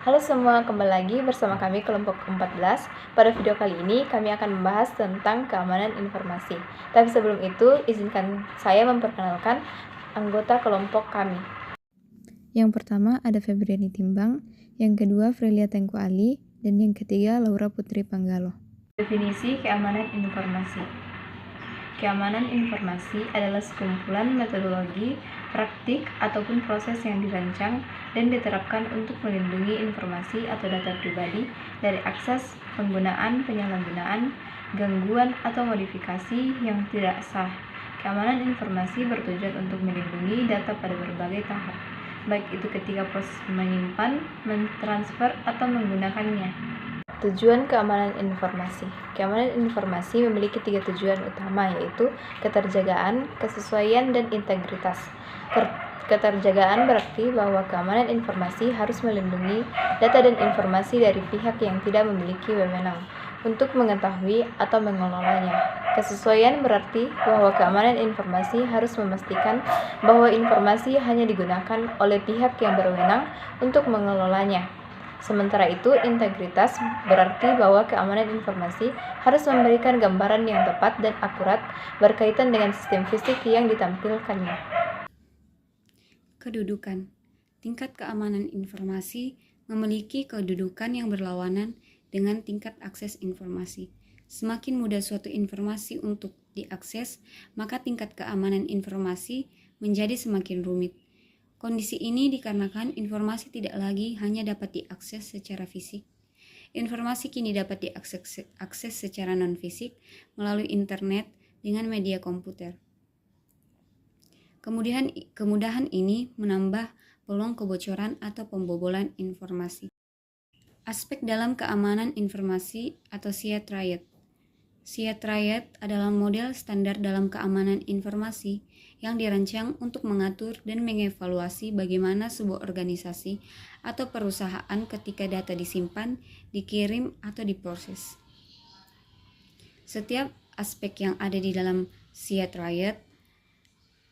Halo semua, kembali lagi bersama kami kelompok 14. Pada video kali ini kami akan membahas tentang keamanan informasi. Tapi sebelum itu, izinkan saya memperkenalkan anggota kelompok kami. Yang pertama ada Febriani Timbang, yang kedua Frelia Tengku Ali, dan yang ketiga Laura Putri Panggalo. Definisi keamanan informasi. Keamanan informasi adalah sekumpulan metodologi, praktik, ataupun proses yang dirancang dan diterapkan untuk melindungi informasi atau data pribadi dari akses, penggunaan, penyalahgunaan, gangguan, atau modifikasi yang tidak sah. Keamanan informasi bertujuan untuk melindungi data pada berbagai tahap, baik itu ketika proses menyimpan, mentransfer, atau menggunakannya. Tujuan keamanan informasi. Keamanan informasi memiliki 3 tujuan utama, yaitu keterjagaan, kesesuaian, dan integritas. Keterjagaan berarti bahwa keamanan informasi harus melindungi data dan informasi dari pihak yang tidak memiliki wewenang untuk mengetahui atau mengelolanya. Kesesuaian berarti bahwa keamanan informasi harus memastikan bahwa informasi hanya digunakan oleh pihak yang berwenang untuk mengelolanya. Sementara itu, integritas berarti bahwa keamanan informasi harus memberikan gambaran yang tepat dan akurat berkaitan dengan sistem fisik yang ditampilkannya. Kedudukan. Tingkat keamanan informasi memiliki kedudukan yang berlawanan dengan tingkat akses informasi. Semakin mudah suatu informasi untuk diakses, maka tingkat keamanan informasi menjadi semakin rumit. Kondisi ini dikarenakan informasi tidak lagi hanya dapat diakses secara fisik. Informasi kini dapat diakses secara non-fisik melalui internet dengan media komputer. Kemudahan ini menambah peluang kebocoran atau pembobolan informasi. Aspek dalam keamanan informasi atau SIA Triad. SIA Triad adalah model standar dalam keamanan informasi yang dirancang untuk mengatur dan mengevaluasi bagaimana sebuah organisasi atau perusahaan ketika data disimpan, dikirim, atau diproses. Setiap aspek yang ada di dalam SIA Triad,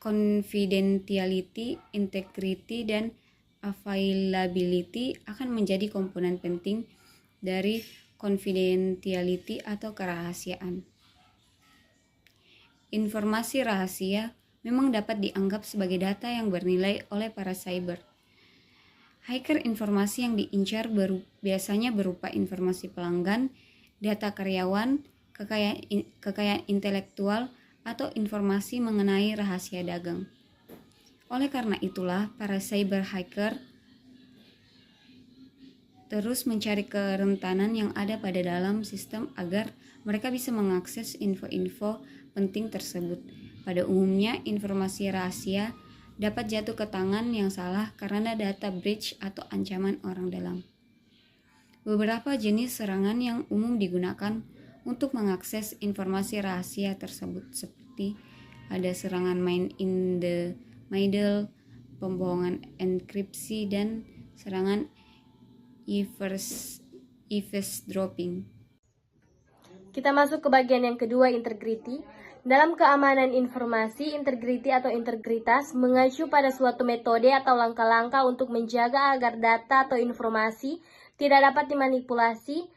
confidentiality, integrity, dan availability akan menjadi komponen penting dari confidentiality atau kerahasiaan. Informasi rahasia memang dapat dianggap sebagai data yang bernilai oleh para cyber. Hacker informasi yang diincar biasanya berupa informasi pelanggan, data karyawan, kekayaan intelektual, atau informasi mengenai rahasia dagang. Oleh karena itulah, para cyber hacker terus mencari kerentanan yang ada pada dalam sistem agar mereka bisa mengakses info-info penting tersebut. Pada umumnya, informasi rahasia dapat jatuh ke tangan yang salah karena data breach atau ancaman orang dalam. Beberapa jenis serangan yang umum digunakan untuk mengakses informasi rahasia tersebut seperti ada serangan man in the middle, pembohongan enkripsi, dan serangan eavesdropping. Kita masuk ke bagian yang kedua, integrity. Dalam keamanan informasi, integrity atau integritas mengacu pada suatu metode atau langkah-langkah untuk menjaga agar data atau informasi tidak dapat dimanipulasi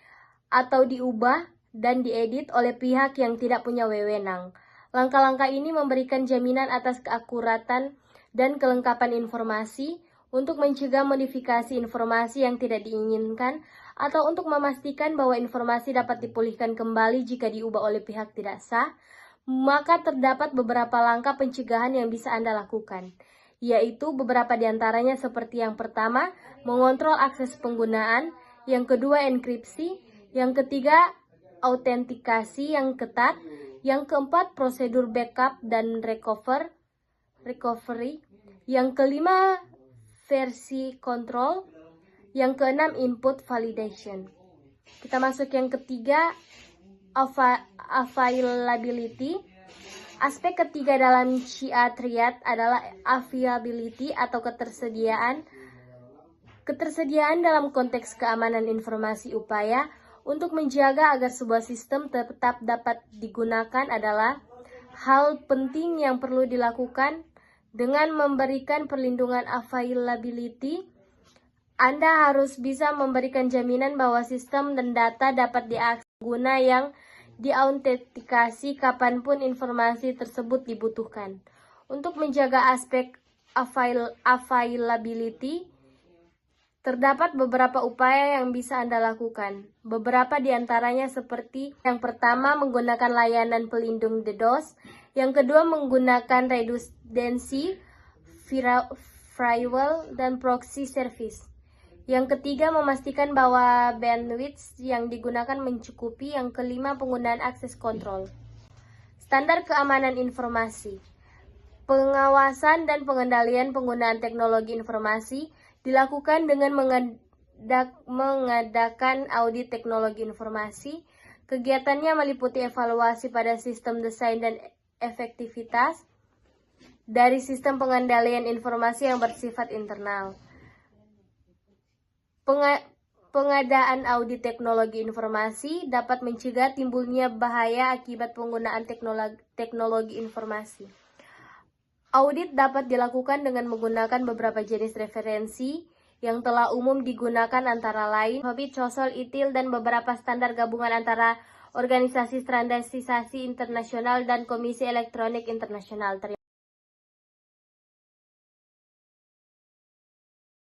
atau diubah dan diedit oleh pihak yang tidak punya wewenang. Langkah-langkah ini memberikan jaminan atas keakuratan dan kelengkapan informasi untuk mencegah modifikasi informasi yang tidak diinginkan atau untuk memastikan bahwa informasi dapat dipulihkan kembali jika diubah oleh pihak tidak sah. Maka terdapat beberapa langkah pencegahan yang bisa Anda lakukan, yaitu beberapa diantaranya seperti yang pertama, mengontrol akses penggunaan, yang kedua enkripsi, yang ketiga autentikasi yang ketat, yang keempat prosedur backup dan recovery, yang kelima versi control, yang keenam input validation. Kita masuk yang ketiga, availability. Aspek ketiga dalam SIA Triad adalah availability atau ketersediaan. Ketersediaan dalam konteks keamanan informasi upaya untuk menjaga agar sebuah sistem tetap dapat digunakan adalah hal penting yang perlu dilakukan dengan memberikan perlindungan availability Anda harus bisa memberikan jaminan bahwa sistem dan data dapat diakses pengguna yang diautentikasi kapanpun informasi tersebut dibutuhkan. Untuk menjaga aspek availability, terdapat beberapa upaya yang bisa Anda lakukan. Beberapa di antaranya seperti yang pertama menggunakan layanan pelindung DDoS, yang kedua menggunakan redundancy, firewall, dan proxy service. Yang ketiga, memastikan bahwa bandwidth yang digunakan mencukupi. Yang kelima, penggunaan akses kontrol. Standar keamanan informasi. Pengawasan dan pengendalian penggunaan teknologi informasi dilakukan dengan mengadakan audit teknologi informasi. Kegiatannya meliputi evaluasi pada sistem desain dan efektivitas dari sistem pengendalian informasi yang bersifat internal. Pengadaan audit teknologi informasi dapat mencegah timbulnya bahaya akibat penggunaan teknologi informasi. Audit dapat dilakukan dengan menggunakan beberapa jenis referensi yang telah umum digunakan antara lain Hobbit, COSOL, ITIL, dan beberapa standar gabungan antara organisasi standarisasi internasional dan Komisi Elektronik Internasional.